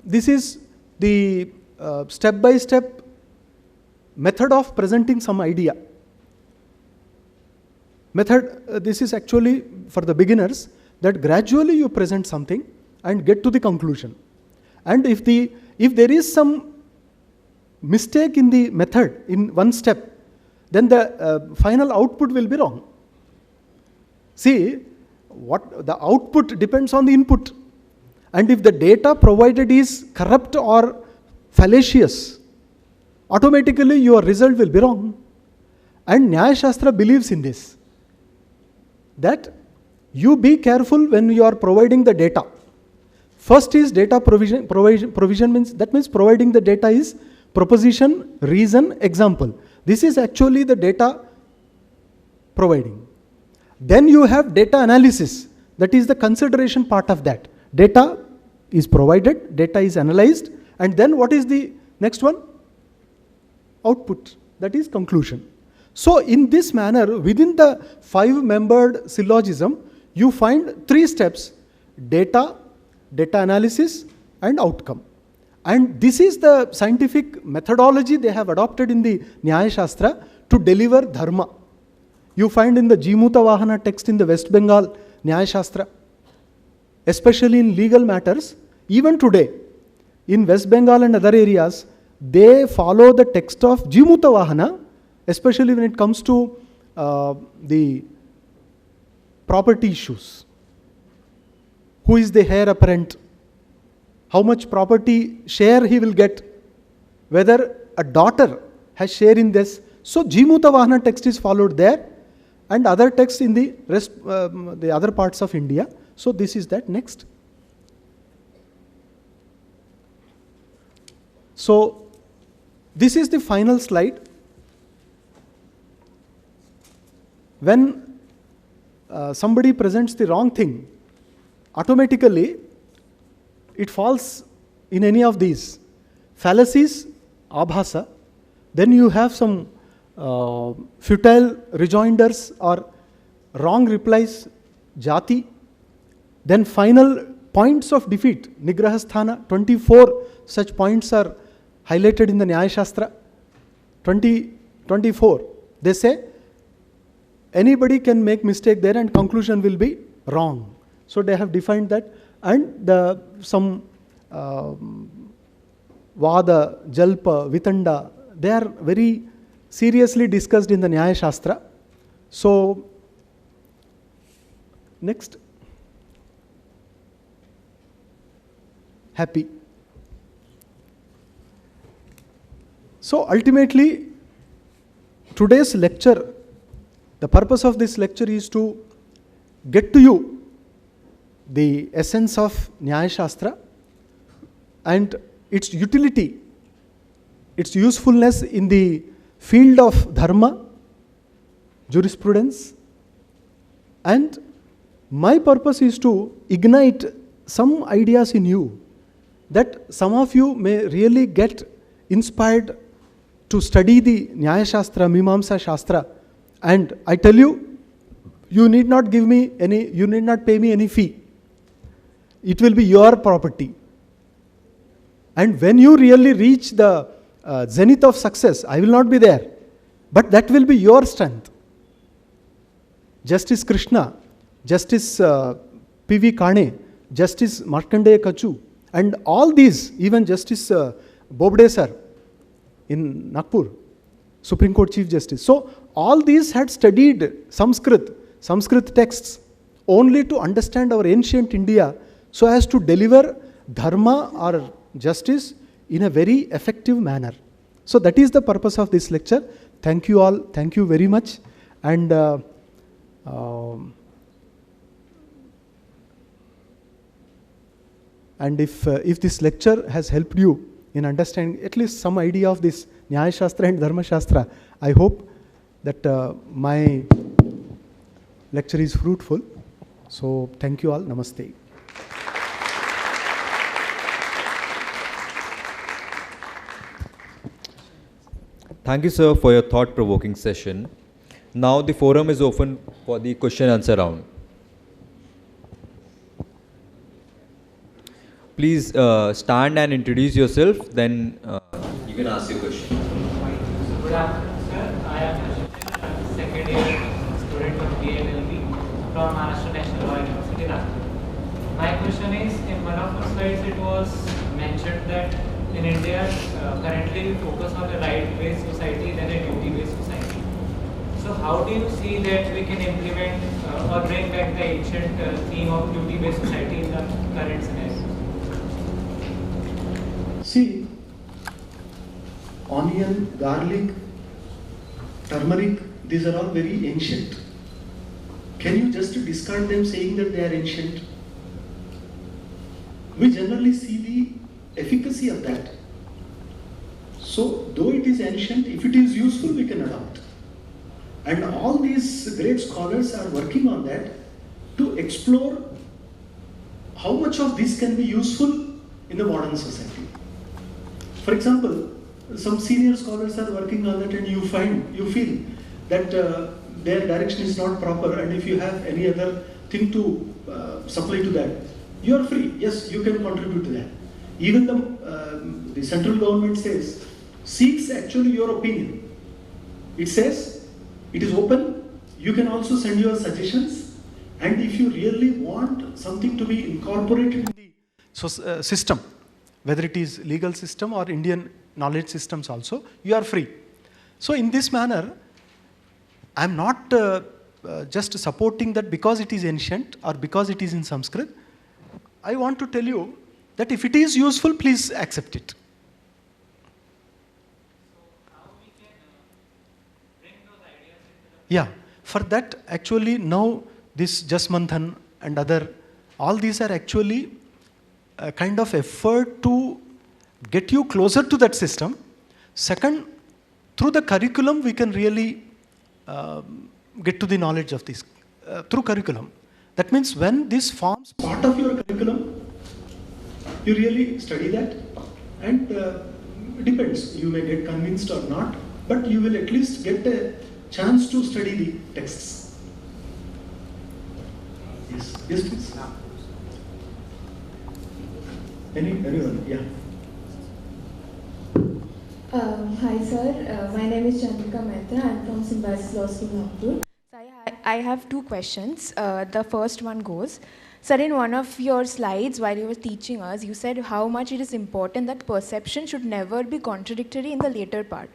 This is the step-by-step method of presenting some idea. This is actually for the beginners, that gradually you present something and get to the conclusion. And if there is some mistake in the method, in one step, then the final output will be wrong. See, what the output depends on the input. And if the data provided is corrupt or fallacious, automatically your result will be wrong. And Nyaya Shastra believes in this, that you be careful when you are providing the data. First is data provision. Provision means providing the data is proposition, reason, example. This is actually the data providing. Then you have data analysis. That is the consideration part of that. Data is provided, data is analyzed, and then what is the next one? Output. That is conclusion. So in this manner, within the 5-membered syllogism, you find 3 steps: data, data analysis, and outcome. And this is the scientific methodology they have adopted in the Nyaya Shastra to deliver dharma. You find in the Jimuta Vahana text in the West Bengal Nyaya Shastra, especially in legal matters, even today, in West Bengal and other areas, they follow the text of Jimuta Vahana, especially when it comes to the property issues. Who is the heir apparent? How much property share he will get? Whether a daughter has share in this. So Jimuta Vahana text is followed there, and other texts in the rest, the other parts of India. So this is that. Next. So this is the final slide. When somebody presents the wrong thing, automatically it falls in any of these. Fallacies, abhasa. Then you have some futile rejoinders or wrong replies, jati. Then final points of defeat, nigrahasthana. 24 such points are highlighted in the Nyaya Shastra. 24. They say anybody can make mistake there and conclusion will be wrong. So they have defined that. And some Vada, Jalpa, Vitanda, they are very seriously discussed in the Nyaya Shastra. So, next. Happy. So ultimately, today's lecture, the purpose of this lecture is to get to you the essence of Nyaya Shastra and its utility, its usefulness in the field of dharma, jurisprudence, and my purpose is to ignite some ideas in you that some of you may really get inspired to study the Nyaya Shastra, Mimamsa Shastra. And I tell you, you need not give me any, you need not pay me any fee. It will be your property. And when you really reach the zenith of success, I will not be there. But that will be your strength. Justice Krishna, Justice P.V. Kane, Justice Markandeya Kachu, and all these, even Justice Bobde sir in Nagpur, Supreme Court Chief Justice. So all these had studied Sanskrit texts only to understand our ancient India so as to deliver dharma or justice in a very effective manner. So that is the purpose of this lecture. Thank you all. Thank you very much. And if this lecture has helped you in understanding at least some idea of this Nyaya Shastra and Dharma Shastra, I hope that my lecture is fruitful. So thank you all. Namaste. Thank you, sir, for your thought-provoking session. Now the forum is open for the question-answer round. Please stand and introduce yourself, then you can ask your question. Good afternoon, sir. I am second year student of DLLB from Maharashtra National Law University, Nagpur. My question is, in one of the slides it was mentioned that in India currently we focus on a right-based society than a duty-based society. So how do you see that we can implement or bring back the ancient theme of duty-based society in the current scenario? See, onion, garlic, turmeric, these are all very ancient. Can you just discard them saying that they are ancient? We generally see the efficacy of that. So, though it is ancient, if it is useful, we can adopt. And all these great scholars are working on that to explore how much of this can be useful in the modern society. For example, some senior scholars are working on that, and you feel that their direction is not proper, and if you have any other thing to supply to that, you are free. Yes, you can contribute to that. Even the central government says, seeks actually your opinion. It says, it is open, you can also send your suggestions, and if you really want something to be incorporated in the system, whether it is legal system or Indian knowledge systems also, you are free. So in this manner, I am not just supporting that because it is ancient or because it is in Sanskrit. I want to tell you that if it is useful, please accept it. So how we can bring those ideas into the... Yeah, for that actually now this Jasmanthan and other, all these are actually a kind of effort to get you closer to that system. Second, through the curriculum we can really get to the knowledge of this, through curriculum. That means when this forms part of your curriculum, you really study that, and it depends, you may get convinced or not, but you will at least get a chance to study the texts. Yes, yes please. Anyone? Yeah. Hi sir, my name is Chandrika Mehta. I am from Symbiosis Law School, Nagpur. So I have two questions. The first one goes, sir, in one of your slides while you were teaching us, you said how much it is important that perception should never be contradictory in the later part.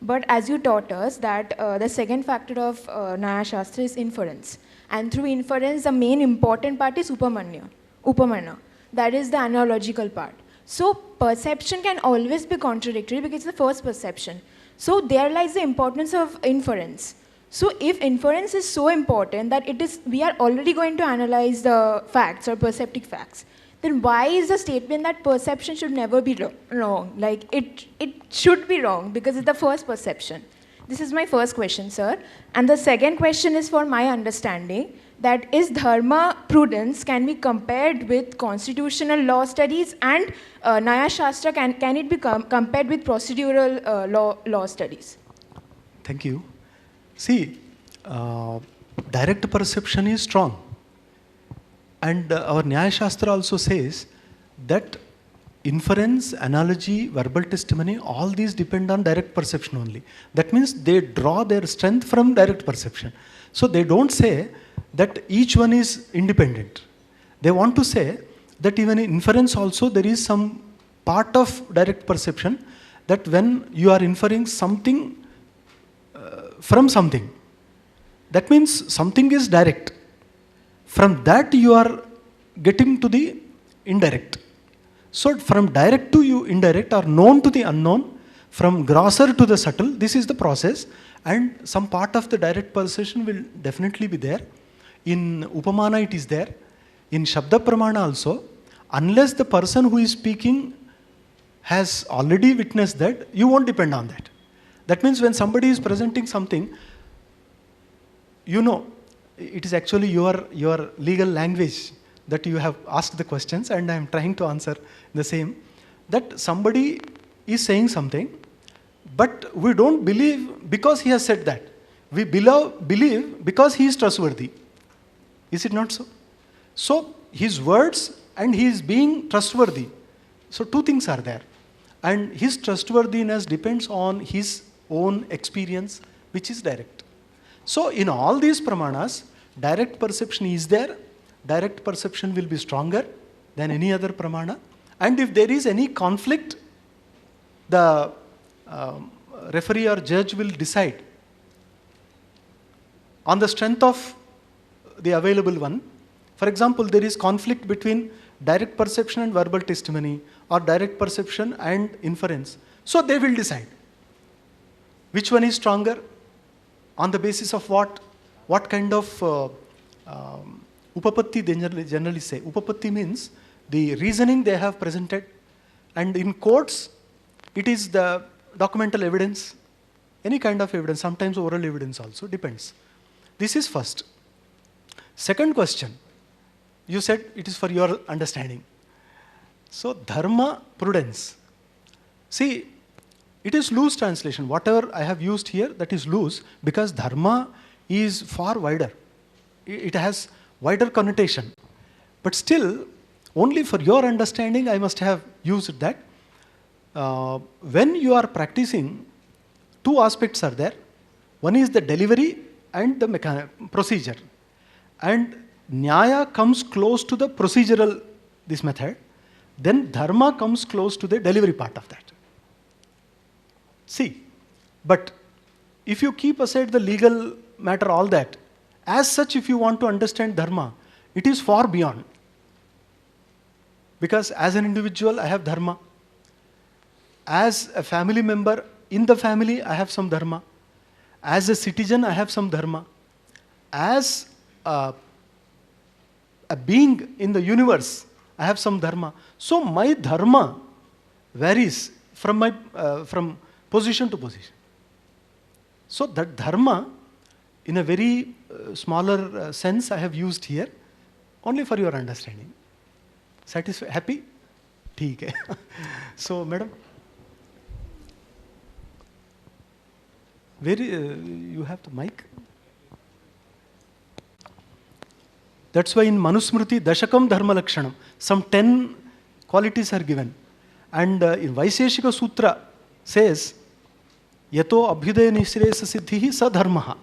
But as you taught us that the second factor of Nyaya Shastra is inference. And through inference, the main important part is upamana. That is the analogical part. So perception can always be contradictory because it's the first perception. So there lies the importance of inference. So if inference is so important that we are already going to analyze the facts or perceptive facts, then why is the statement that perception should never be wrong? Like it should be wrong because it's the first perception. This is my first question, sir. And the second question is for my understanding, that is Dharma prudence can be compared with constitutional law studies, and Nyaya Shastra, can it be compared with procedural law studies? Thank you. See, direct perception is strong. And our Nyaya Shastra also says that inference, analogy, verbal testimony, all these depend on direct perception only. That means they draw their strength from direct perception. So they don't say that each one is independent. They want to say that even in inference also there is some part of direct perception, that when you are inferring something from something, that means something is direct. From that you are getting to the indirect. So from direct to indirect, or known to the unknown, from grosser to the subtle, this is the process, and some part of the direct perception will definitely be there. In Upamana it is there. In Shabda Pramana also, unless the person who is speaking has already witnessed that, you won't depend on that. That means when somebody is presenting something, you know, it is actually your legal language that you have asked the questions, and I am trying to answer the same, that somebody is saying something, but we don't believe because he has said that. We believe because he is trustworthy. Is it not so? So his words and he is being trustworthy. So two things are there. And his trustworthiness depends on his own experience, which is direct. So in all these pramanas, direct perception is there. Direct perception will be stronger than any other pramana. And if there is any conflict, the referee or judge will decide on the strength of the available one. For example, there is conflict between direct perception and verbal testimony, or direct perception and inference. So they will decide which one is stronger, on the basis of what kind of upapatti they generally say. Upapatti means the reasoning they have presented, and in courts it is the documental evidence, any kind of evidence, sometimes oral evidence also, depends. This is first. Second question, you said it is for your understanding. So Dharma prudence. See, it is loose translation. Whatever I have used here, that is loose, because Dharma is far wider. It has wider connotation. But still, only for your understanding I must have used that. When you are practicing, two aspects are there. One is the delivery and the procedure. And Nyaya comes close to the procedural, this method. Then Dharma comes close to the delivery part of that. See, but if you keep aside the legal matter, all that, as such, if you want to understand Dharma, it is far beyond. Because as an individual, I have Dharma. As a family member, in the family, I have some Dharma. As a citizen, I have some Dharma. As a being in the universe, I have some Dharma. So my Dharma varies from position to position. So that Dharma, in a very smaller sense, I have used here, only for your understanding. Satisfied? Happy? ठीक है. So, madam, where you have the mic? That's why in Manusmriti, Dashakam Dharma Lakshanam, some 10 qualities are given. And in Vaisheshika Sutra says, Yato Abhyudaya Nishresa Siddhihi Sa Dharmaha.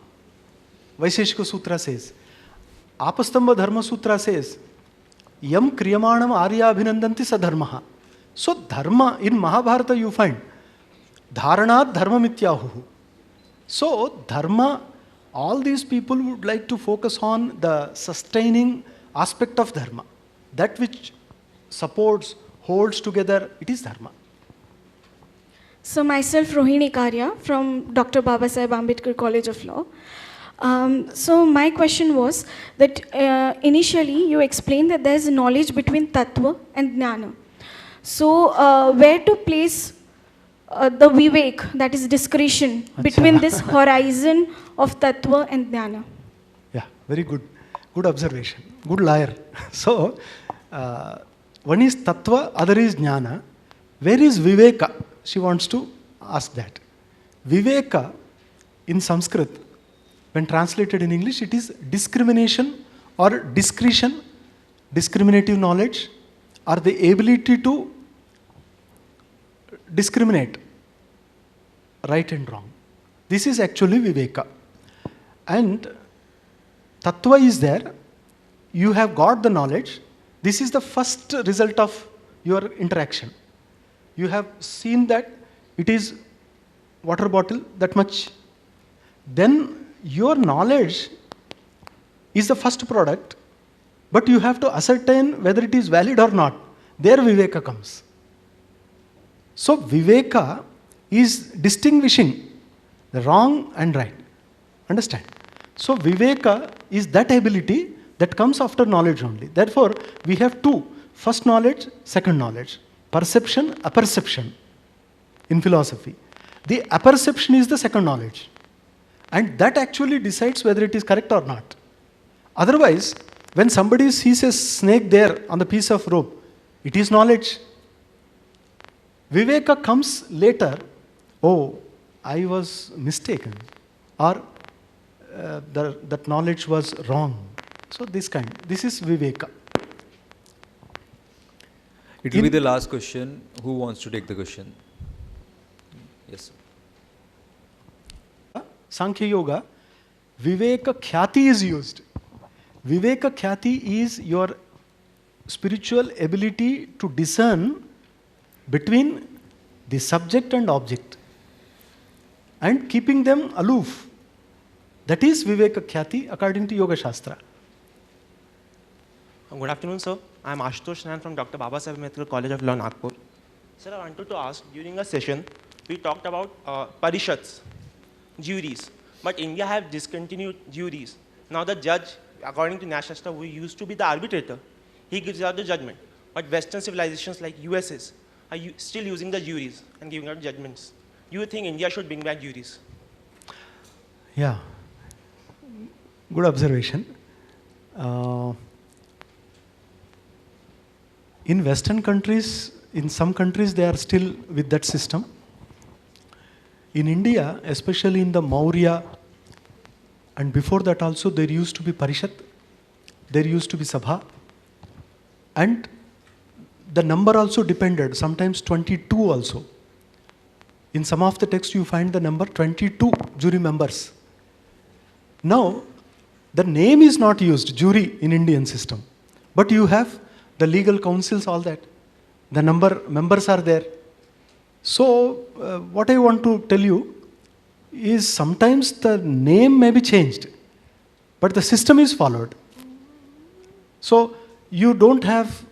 Vaisheshika Sutra says. Apastamba Dharma Sutra says, Yam Kriyamanam Arya Abhinandanti Sa Dharmaha. So Dharma, in Mahabharata you find, Dharanat Dharma Mityahu. So Dharma, all these people would like to focus on the sustaining aspect of Dharma. That which supports, holds together, it is Dharma. So myself, Rohini Karya from Dr. Babasaheb Ambedkar College of Law. So my question was that initially you explained that there is knowledge between Tattva and Jnana. So where to place the vivek, that is discretion, between this horizon of Tattva and Jnana? Yeah, very good. Good observation. Good liar. So, one is Tattva, other is Jnana. Where is Viveka? She wants to ask that. Viveka, in Sanskrit, when translated in English, it is discrimination or discretion, discriminative knowledge, or the ability to discriminate right and wrong. This is actually Viveka. And Tattva is there. You have got the knowledge. This is the first result of your interaction. You have seen that it is water bottle, that much. Then your knowledge is the first product, but you have to ascertain whether it is valid or not. There Viveka comes. So Viveka is distinguishing the wrong and right. Understand? So Viveka is that ability that comes after knowledge only. Therefore, we have two. First knowledge, second knowledge. Perception, apperception in philosophy. The apperception is the second knowledge. And that actually decides whether it is correct or not. Otherwise, when somebody sees a snake there on the piece of rope, it is knowledge. Viveka comes later. Oh, I was mistaken. Or that knowledge was wrong. So this is Viveka. It will be the last question. Who wants to take the question? Yes, sir. Sankhya Yoga, Viveka Khyati is used. Viveka Khyati is your spiritual ability to discern between the subject and object and keeping them aloof. That is Viveka Khyati according to Yoga Shastra. Good afternoon, sir. I am Ashutosh Nayan from Dr. Babasaheb Ambedkar College of Law, Nagpur. Sir, I wanted to ask, during a session, we talked about parishats, juries. But India have discontinued juries. Now the judge, according to Nyaya Sutra, who used to be the arbitrator, he gives out the judgment. But Western civilizations like US's are still using the juries and giving out judgments. Do you think India should bring back juries? Yeah, good observation. In Western countries, in some countries they are still with that system. In India, especially in the Maurya, and before that also there used to be Parishat, there used to be Sabha, and the number also depended, sometimes 22 also. In some of the texts you find the number 22 jury members. Now, the name is not used, jury, in Indian system. But you have the legal councils, all that. The members are there. So, what I want to tell you is sometimes the name may be changed, but the system is followed. So, you don't have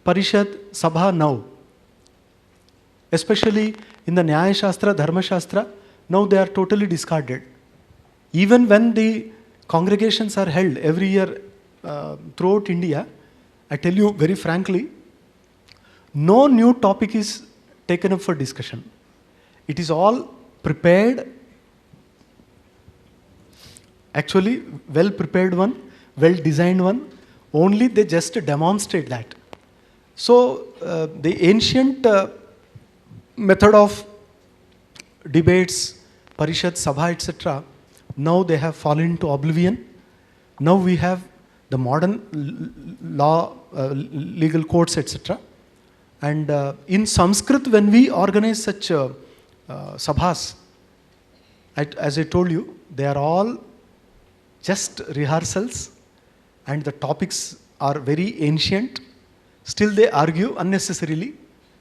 Parishad, Sabha now. Especially in the Nyaya Shastra, Dharma Shastra, now they are totally discarded. Even when the congregations are held every year throughout India, I tell you very frankly, no new topic is taken up for discussion. It is all prepared, actually well prepared one, well designed one, only they just demonstrate that. So the ancient method of debates, Parishad, Sabha, etc., now they have fallen into oblivion. Now we have the modern law, legal courts, etc. And in Sanskrit, when we organize such sabhas, as I told you, they are all just rehearsals and the topics are very ancient. Still they argue unnecessarily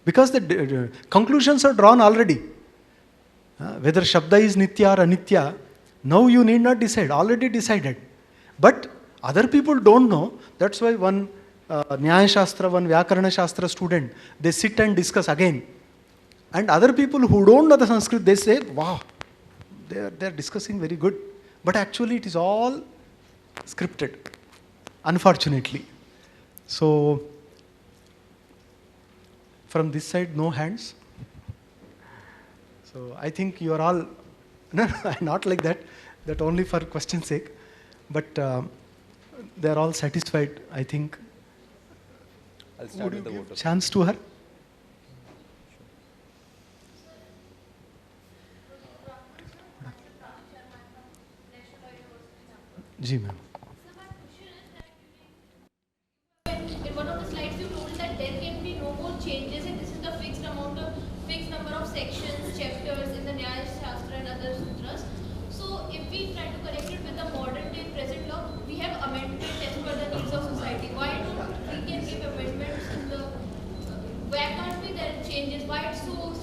because the conclusions are drawn already. Whether Shabda is Nitya or Anitya, now you need not decide, already decided. But other people don't know, that's why one Nyaya Shastra, one Vyakarana Shastra student, they sit and discuss again. And other people who don't know the Sanskrit, they say, wow, they are discussing very good. But actually it is all scripted, unfortunately. So, from this side, no hands. So I think you are all, no, not like that only for question's sake, but they are all satisfied, I think. I'll start with the vote. Chance to her? Ji, ma'am. In one of the slides you told that there can be no more changes and this is the fixed number of sections, chapters in the Nyaya Shastra and other sutras. So if we try to connect it with the modern day present law, we have amendments as per the needs of society. Why don't we can give amendments in the, why can't we there changes? Why it's so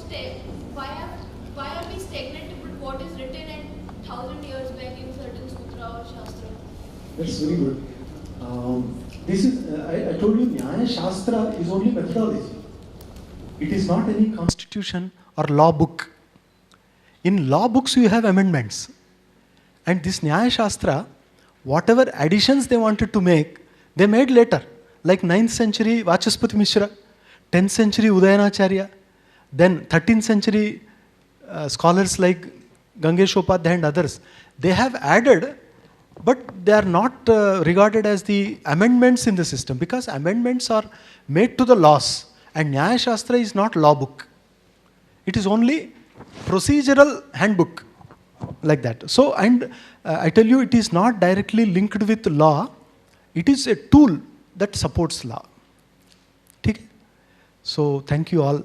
why are we stagnant with what is written and 1,000 years back in certain sutra or shastra? That's very good. This is, I told you, Nyaya Shastra is only methodology. It is not any constitution or law book. In law books you have amendments. And this Nyaya Shastra, whatever additions they wanted to make, they made later. Like 9th century Vachaspati Mishra, 10th century Udayanacharya, then 13th century scholars like Gangesh Upadhyay and others. They have added, but they are not regarded as the amendments in the system because amendments are made to the laws and Nyaya Shastra is not law book. It is only procedural handbook like that. So, and I tell you, it is not directly linked with law. It is a tool that supports law. Okay? So, thank you all.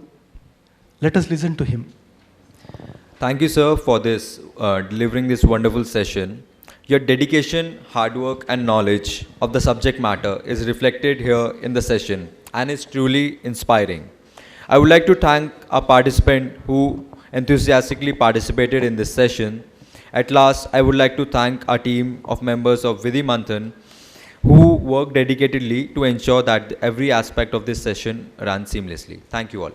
Let us listen to him. Thank you, sir, for this delivering this wonderful session. Your dedication, hard work and knowledge of the subject matter is reflected here in the session and is truly inspiring. I would like to thank our participant who enthusiastically participated in this session. At last, I would like to thank our team of members of Vidhi Manthan who worked dedicatedly to ensure that every aspect of this session ran seamlessly. Thank you all.